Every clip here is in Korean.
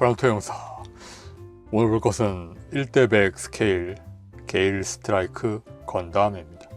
에스페란토 형사. 오늘 볼 것은 1대100 스케일 게일 스트라이크 건담입니다.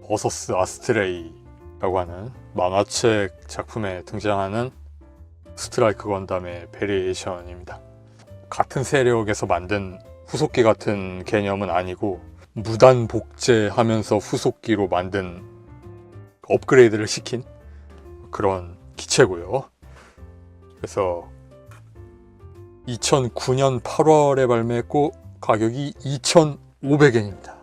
버서스 아스트레이라고 하는 만화책 작품에 등장하는 스트라이크 건담의 베리에이션입니다. 같은 세력에서 만든 후속기 같은 개념은 아니고 무단 복제하면서 후속기로 만든 업그레이드를 시킨 그런 기체고요. 그래서 2009년 8월에 발매했고 가격이 2,500엔입니다.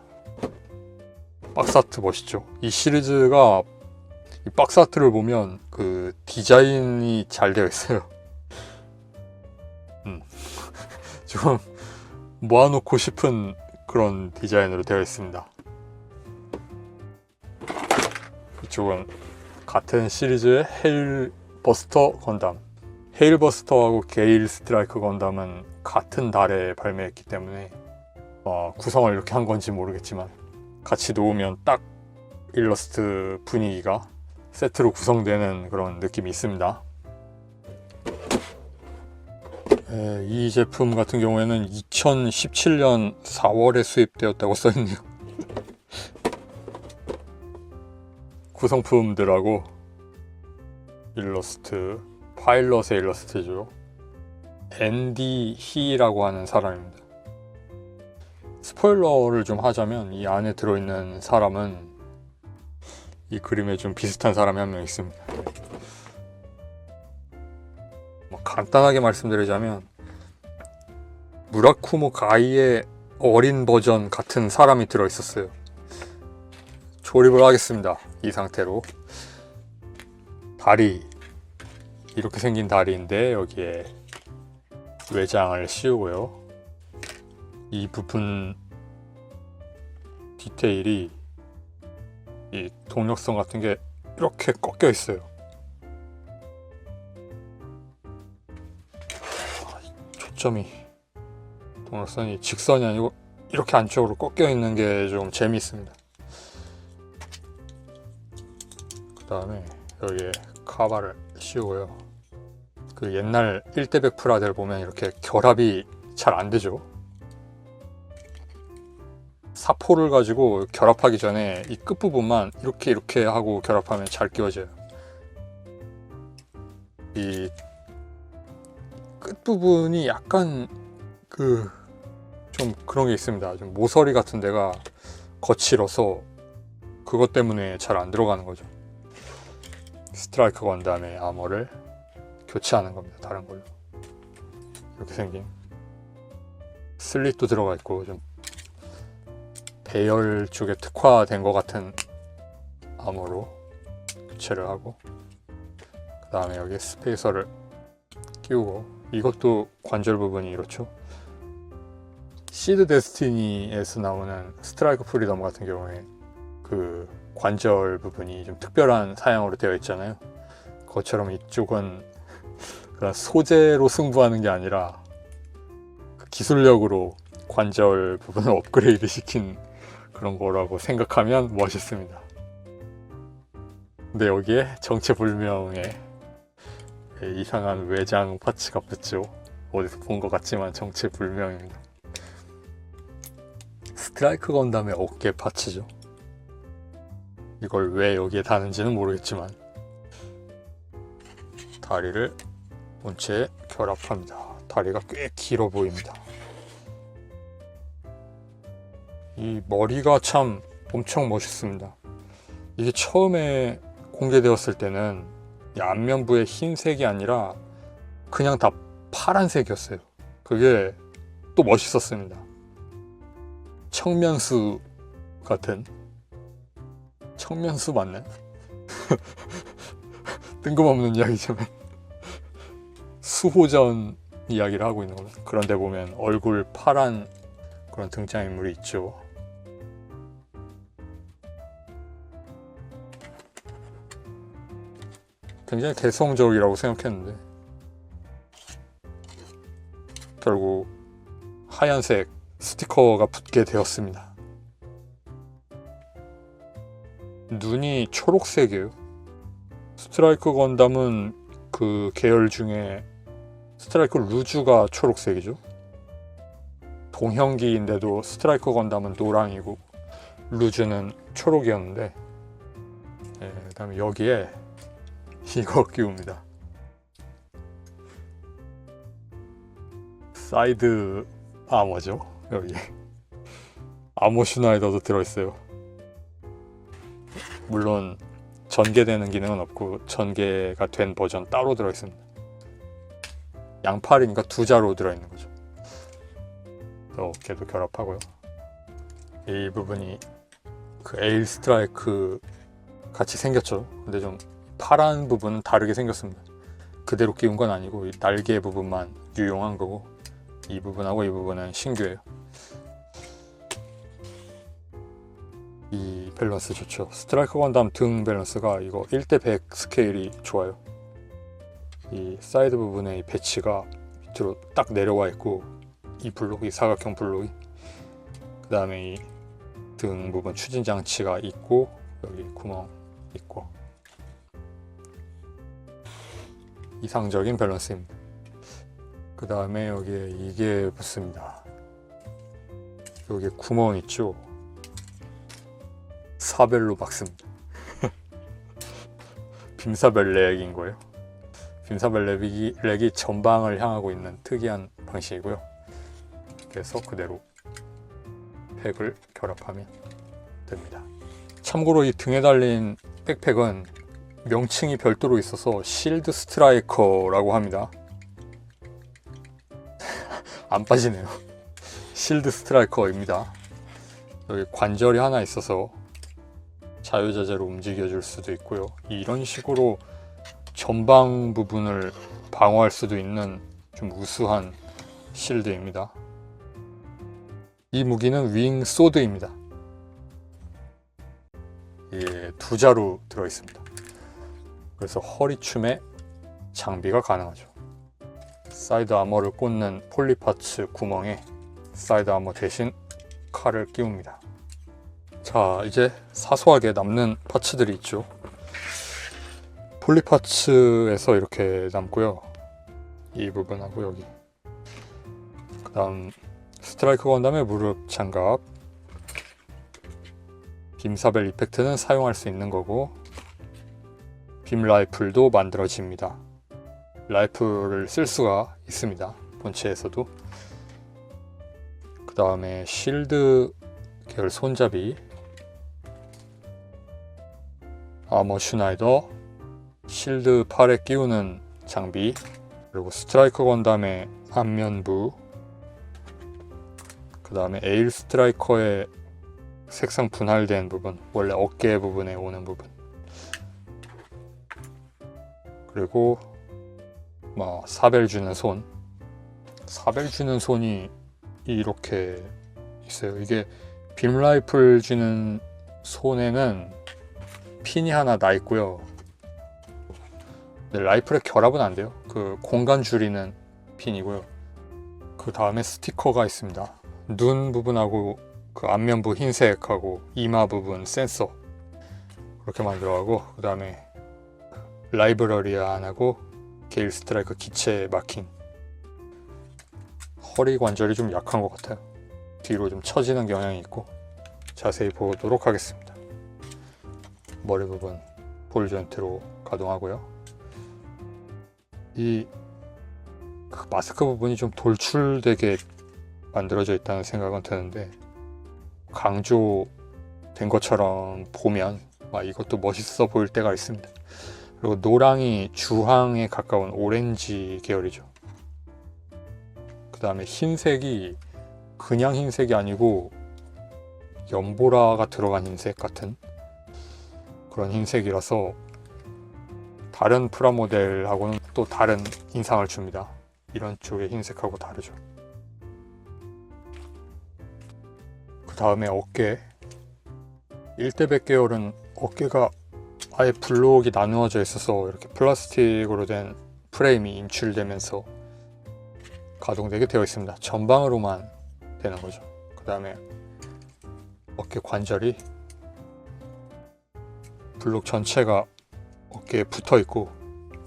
박스아트 멋있죠? 이 시리즈가 이 박스아트를 보면 그 디자인이 잘 되어 있어요. 좀 모아놓고 싶은 그런 디자인으로 되어 있습니다. 이쪽은 같은 시리즈의 헤일버스터 건담. 헤일버스터하고 게일 스트라이크 건담은 같은 달에 발매했기 때문에 구성을 이렇게 한 건지 모르겠지만 같이 놓으면 딱 일러스트 분위기가 세트로 구성되는 그런 느낌이 있습니다. 이 제품 같은 경우에는 2017년 4월에 수입되었다고 써있네요. 구성품들하고 일러스트, 파일럿의 일러스트죠. 앤디 히라고 하는 사람입니다. 스포일러를 좀 하자면 이 안에 들어있는 사람은 이 그림에 좀 비슷한 사람이 한 명 있습니다. 간단하게 말씀드리자면 무라쿠모 가이의 어린 버전 같은 사람이 들어있었어요. 조립을 하겠습니다. 이 상태로 다리, 이렇게 생긴 다리인데 여기에 외장을 씌우고요. 이 부분 디테일이 이 동력선 같은 게 이렇게 꺾여 있어요. 초점이, 동력선이 직선이 아니고 이렇게 안쪽으로 꺾여 있는 게 좀 재미있습니다. 그 다음에 여기에 카바를 씌우고요. 그 옛날 1대100 프라들 보면 이렇게 결합이 잘 안 되죠. 사포를 가지고 결합하기 전에 이 끝부분만 이렇게 하고 결합하면 잘 끼워져요. 이 끝부분이 약간 좀 그런 게 있습니다. 좀 모서리 같은 데가 거칠어서 그것 때문에 잘 안 들어가는 거죠. 스트라이크 건담의 아머를 교체하는 겁니다. 다른 걸로. 이렇게 생긴 슬릿도 들어가 있고 좀 배열 쪽에 특화된 것 같은 아머로 교체를 하고, 그 다음에 여기 스페이서를 끼우고, 이것도 관절 부분이 이렇죠. 시드 데스티니에서 나오는 스트라이크 프리덤 같은 경우에 그 관절 부분이 좀 특별한 사양으로 되어 있잖아요. 그것처럼 이쪽은 그냥 소재로 승부하는 게 아니라 그 기술력으로 관절 부분을 업그레이드 시킨 그런 거라고 생각하면 멋있습니다. 근데 여기에 정체불명의 이상한 외장 파츠가 붙죠. 어디서 본 것 같지만 정체불명입니다. 스트라이크 건담의 어깨 파츠죠. 이걸 왜 여기에 다는지는 모르겠지만 다리를 본체에 결합합니다. 다리가 꽤 길어 보입니다. 이 머리가 참 엄청 멋있습니다. 이게 처음에 공개되었을 때는 이 안면부의 흰색이 아니라 그냥 다 파란색이었어요. 그게 또 멋있었습니다. 청면수 같은, 청면수 맞네? 뜬금없는 이야기지만 수호전 이야기를 하고 있는 거죠. 그런데 보면 얼굴 파란 그런 등장인물이 있죠. 굉장히 개성적이라고 생각했는데 결국 하얀색 스티커가 붙게 되었습니다. 눈이 초록색이에요. 스트라이크 건담은 그 계열 중에 스트라이커 루즈가 초록색이죠. 동형기인데도 스트라이커 건담은 노랑이고 루즈는 초록이었는데, 예, 그 다음에 여기에 이거 끼웁니다. 사이드 아머죠. 여기 아머 슈나이더도 들어있어요. 물론 전개되는 기능은 없고 전개가 된 버전 따로 들어있습니다. 양팔이니까 두 자로 들어있는 거죠. 어깨도 결합하고요. 이 부분이 그 에일 스트라이크 같이 생겼죠. 근데 좀 파란 부분은 다르게 생겼습니다. 그대로 끼운 건 아니고 이 날개 부분만 유용한 거고, 이 부분하고 이 부분은 신규예요. 이 밸런스 좋죠. 스트라이커 건담 등 밸런스가 이거 1:100 스케일이 좋아요. 이 사이드 부분에 이 배치가 밑으로 딱 내려와 있고, 이 블록이 사각형 블록이, 그 다음에 이 등 부분 추진 장치가 있고, 여기 구멍 있고, 이상적인 밸런스입니다. 그 다음에 여기에 이게 붙습니다. 여기 구멍 있죠. 사벨로 박습니다. 빔사벨 렉인 거예요. 빔사벨 렉이 전방을 향하고 있는 특이한 방식이고요. 그래서 그대로 팩을 결합하면 됩니다. 참고로 이 등에 달린 백팩은 명칭이 별도로 있어서 실드 스트라이커라고 합니다. 안 빠지네요. 실드 스트라이커입니다. 여기 관절이 하나 있어서 자유자재로 움직여줄 수도 있고요. 이런 식으로 전방 부분을 방어할 수도 있는 좀 우수한 실드입니다. 이 무기는 윙 소드입니다. 예, 두 자루 들어있습니다. 그래서 허리춤에 장비가 가능하죠. 사이드 아머를 꽂는 폴리파츠 구멍에 사이드 아머 대신 칼을 끼웁니다. 자, 이제 사소하게 남는 파츠들이 있죠. 폴리파츠에서 이렇게 남고요. 이 부분하고 여기. 그 다음 스트라이커 건담의 무릎 장갑, 빔사벨 이펙트는 사용할 수 있는 거고, 빔 라이플도 만들어집니다. 라이플을 쓸 수가 있습니다. 본체에서도. 그 다음에 실드 계열 손잡이, 아머 슈나이더, 실드 팔에 끼우는 장비, 그리고 스트라이커 건담의 안면부, 그 다음에 에일 스트라이커의 색상 분할된 부분, 원래 어깨 부분에 오는 부분, 그리고 사벨 주는 손, 사벨 주는 손이 이렇게 있어요. 이게 빔 라이플 주는 손에는 핀이 하나 나 있고요. 근데 라이플에 결합은 안 돼요. 그 공간 줄이는 핀이고요. 그 다음에 스티커가 있습니다. 눈 부분하고 그 앞면부 흰색하고 이마 부분 센서 그렇게 만들어가고, 그 다음에 라이브러리 안하고 게일 스트라이커 기체 마킹. 허리 관절이 좀 약한 것 같아요. 뒤로 좀 처지는 경향이 있고. 자세히 보도록 하겠습니다. 머리 부분 볼 조인트로 가동하고요. 이 마스크 부분이 좀 돌출되게 만들어져 있다는 생각은 드는데, 강조된 것처럼 보면 이것도 멋있어 보일 때가 있습니다. 그리고 노랑이 주황에 가까운 오렌지 계열이죠. 그 다음에 흰색이 그냥 흰색이 아니고 연보라가 들어간 흰색 같은 그런 흰색이라서 다른 프라모델하고는 또 다른 인상을 줍니다. 이런 쪽의 흰색하고 다르죠. 그 다음에 어깨, 1:100 계열은 어깨가 아예 블록이 나누어져 있어서 이렇게 플라스틱으로 된 프레임이 인출되면서 가동되게 되어 있습니다. 전방으로만 되는 거죠. 그 다음에 어깨 관절이 블록 전체가 어깨에 붙어 있고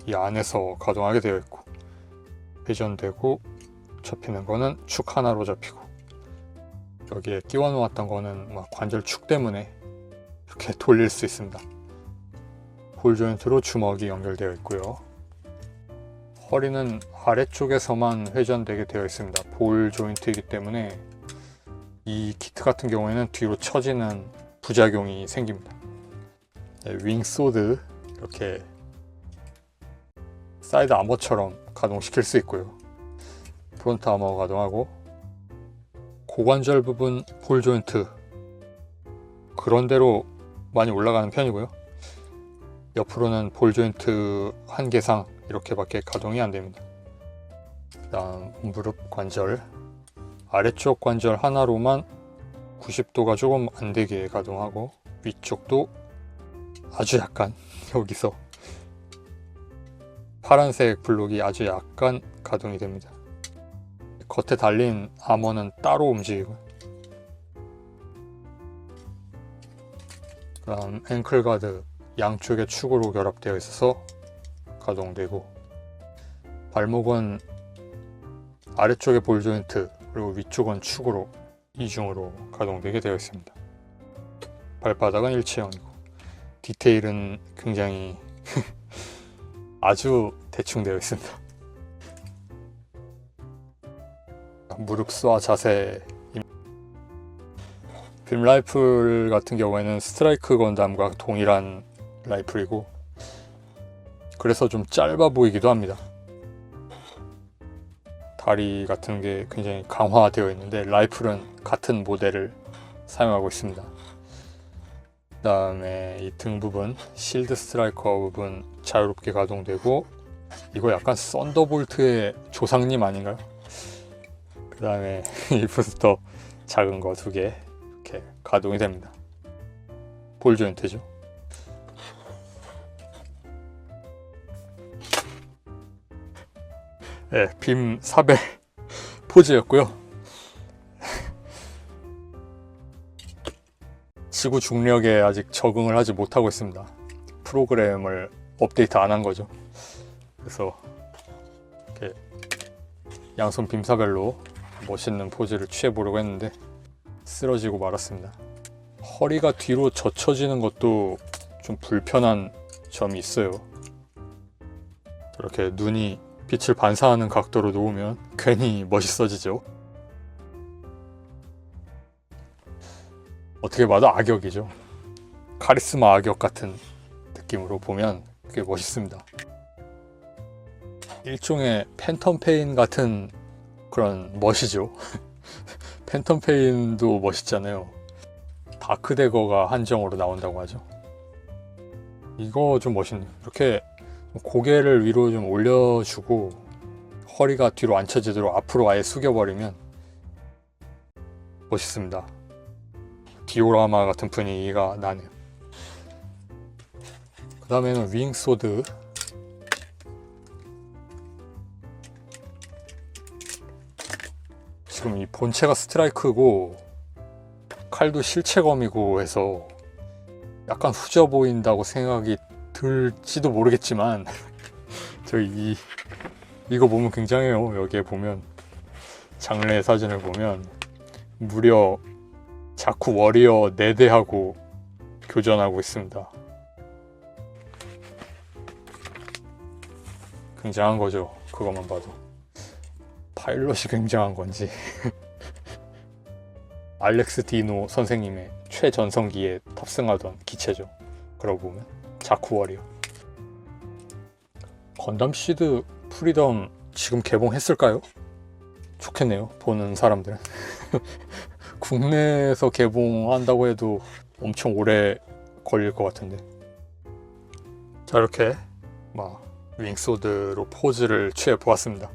이 안에서 가동하게 되어 있고, 회전되고 접히는 거는 축 하나로 접히고, 여기에 끼워 놓았던 거는 막 관절 축 때문에 이렇게 돌릴 수 있습니다. 볼 조인트로 주먹이 연결되어 있고요. 허리는 아래쪽에서만 회전되게 되어 있습니다. 볼 조인트이기 때문에 이 키트 같은 경우에는 뒤로 처지는 부작용이 생깁니다. 네, 윙소드 이렇게 사이드 아머처럼 가동시킬 수 있고요. 프론트 아머 가동하고, 고관절 부분 볼 조인트 그런대로 많이 올라가는 편이고요. 옆으로는 볼 조인트 한 개상 이렇게밖에 가동이 안 됩니다. 그다음 무릎 관절, 아래쪽 관절 하나로만 90도가 조금 안 되게 가동하고, 위쪽도 아주 약간 여기서 파란색 블록이 아주 약간 가동이 됩니다. 겉에 달린 아머는 따로 움직이고요. 그다음 앵클 가드 양쪽의 축으로 결합되어 있어서 가동되고, 발목은 아래쪽에 볼 조인트 그리고 위쪽은 축으로 이중으로 가동되게 되어 있습니다. 발바닥은 일체형이고, 디테일은 굉장히 아주 대충 되어 있습니다. 무릎 쏘아 자세. 빔 라이플 같은 경우에는 스트라이크 건담과 동일한 라이플이고, 그래서 좀 짧아 보이기도 합니다. 다리 같은 게 굉장히 강화되어 있는데 라이플은 같은 모델을 사용하고 있습니다. 그 다음에 이 등 부분, 실드 스트라이커 부분 자유롭게 가동되고, 이거 약간 썬더볼트의 조상님 아닌가요? 그 다음에 이 부스터 작은 거 2개 이렇게 가동이 됩니다. 볼 조인트죠. 네, 빔 사벨 포즈였고요. 지구 중력에 아직 적응을 하지 못하고 있습니다. 프로그램을 업데이트 안 한 거죠. 그래서 이렇게 양손 빔 사벨로 멋있는 포즈를 취해보려고 했는데 쓰러지고 말았습니다. 허리가 뒤로 젖혀지는 것도 좀 불편한 점이 있어요. 이렇게 눈이 빛을 반사하는 각도로 놓으면 괜히 멋있어지죠. 어떻게 봐도 악역이죠. 카리스마 악역 같은 느낌으로 보면 꽤 멋있습니다. 일종의 팬텀 페인 같은 그런 멋이죠. 팬텀 페인도 멋있잖아요. 다크데거가 한정으로 나온다고 하죠. 이거 좀 멋있네요. 이렇게 고개를 위로 좀 올려주고 허리가 뒤로 안 처지도록 앞으로 아예 숙여버리면 멋있습니다. 디오라마 같은 분위기가 나네요. 그 다음에는 윙소드. 지금 이 본체가 스트라이크고 칼도 실체검이고 해서 약간 후져 보인다고 생각이 들지도 모르겠지만 이거 보면 굉장해요. 여기에 보면 장례 사진을 보면 무려 자쿠 워리어 4대하고 교전하고 있습니다. 굉장한 거죠. 그것만 봐도. 파일럿이 굉장한 건지. 알렉스 디노 선생님의 최전성기에 탑승하던 기체죠. 그러고 보면 자쿠 워리어. 건담 시드 프리덤 지금 개봉했을까요? 좋겠네요. 보는 사람들은. 국내에서 개봉한다고 해도 엄청 오래 걸릴 것 같은데. 자, 이렇게 막 윙소드로 포즈를 취해 보았습니다.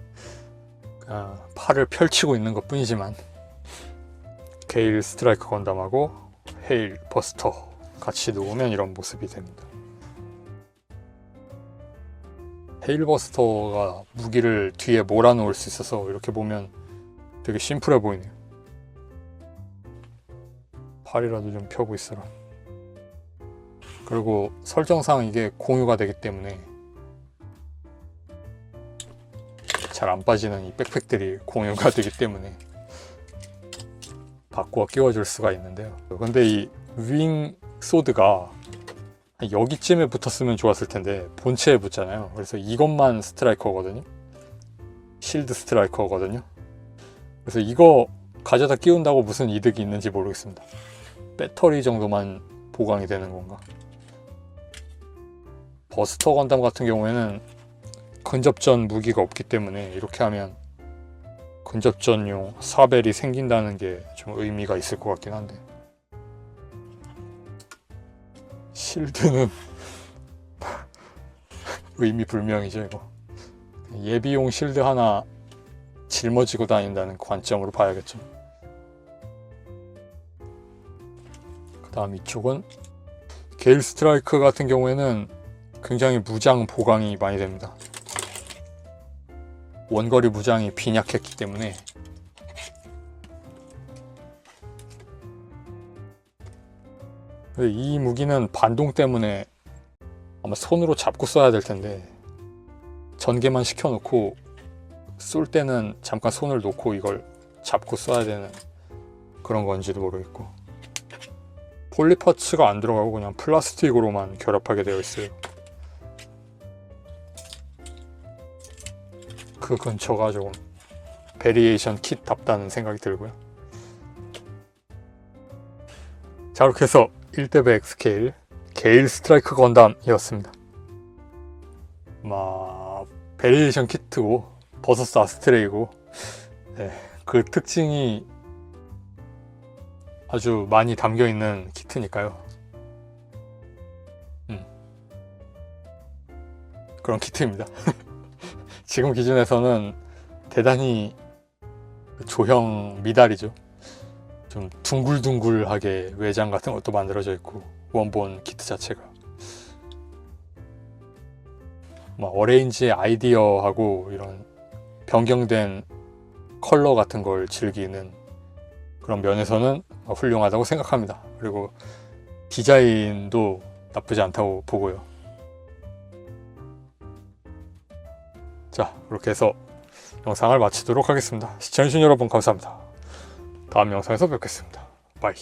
팔을 펼치고 있는 것 뿐이지만 게일 스트라이크 건담하고 헤일 버스터 같이 놓으면 이런 모습이 됩니다. 헤일 버스터가 무기를 뒤에 몰아놓을 수 있어서 이렇게 보면 되게 심플해 보이네요. 팔이라도 좀 펴고 있어라. 그리고 설정상 이게 공유가 되기 때문에 잘 안 빠지는 이 백팩들이 공유가 되기 때문에 바꾸어 끼워줄 수가 있는데요. 근데 이 윙 소드가 여기쯤에 붙었으면 좋았을 텐데 본체에 붙잖아요. 그래서 이것만 스트라이커거든요. 실드 스트라이커거든요. 그래서 이거 가져다 끼운다고 무슨 이득이 있는지 모르겠습니다. 배터리 정도만 보강이 되는 건가? 버스터 건담 같은 경우에는 근접전 무기가 없기 때문에 이렇게 하면 근접전용 사벨이 생긴다는 게 좀 의미가 있을 것 같긴 한데, 실드는 의미 불명이죠. 이거 예비용 실드 하나 짊어지고 다닌다는 관점으로 봐야겠죠. 그 다음 이쪽은 게일 스트라이크 같은 경우에는 굉장히 무장 보강이 많이 됩니다. 원거리 무장이 빈약했기 때문에 이 무기는 반동 때문에 아마 손으로 잡고 써야 될 텐데 전개만 시켜놓고 쏠 때는 잠깐 손을 놓고 이걸 잡고 써야 되는 그런 건지도 모르겠고, 폴리파츠가 안 들어가고 그냥 플라스틱으로만 결합하게 되어 있어요. 그 근처가 조금 베리에이션 킷답다는 생각이 들고요. 자, 이렇게 해서 1대100 엑스케일 게일 스트라이크 건담이었습니다. 베리에이션 키트고 버서스 아스트레이고, 네, 그 특징이 아주 많이 담겨있는 키트니까요. 그런 키트입니다. 지금 기준에서는 대단히 조형 미달이죠. 좀 둥글둥글하게 외장 같은 것도 만들어져 있고, 원본 키트 자체가 어레인지의 아이디어하고 이런 변경된 컬러 같은 걸 즐기는 그런 면에서는 훌륭하다고 생각합니다. 그리고 디자인도 나쁘지 않다고 보고요. 자, 그렇게 해서 영상을 마치도록 하겠습니다. 시청해주신 여러분 감사합니다. 다음 영상에서 뵙겠습니다. 바이.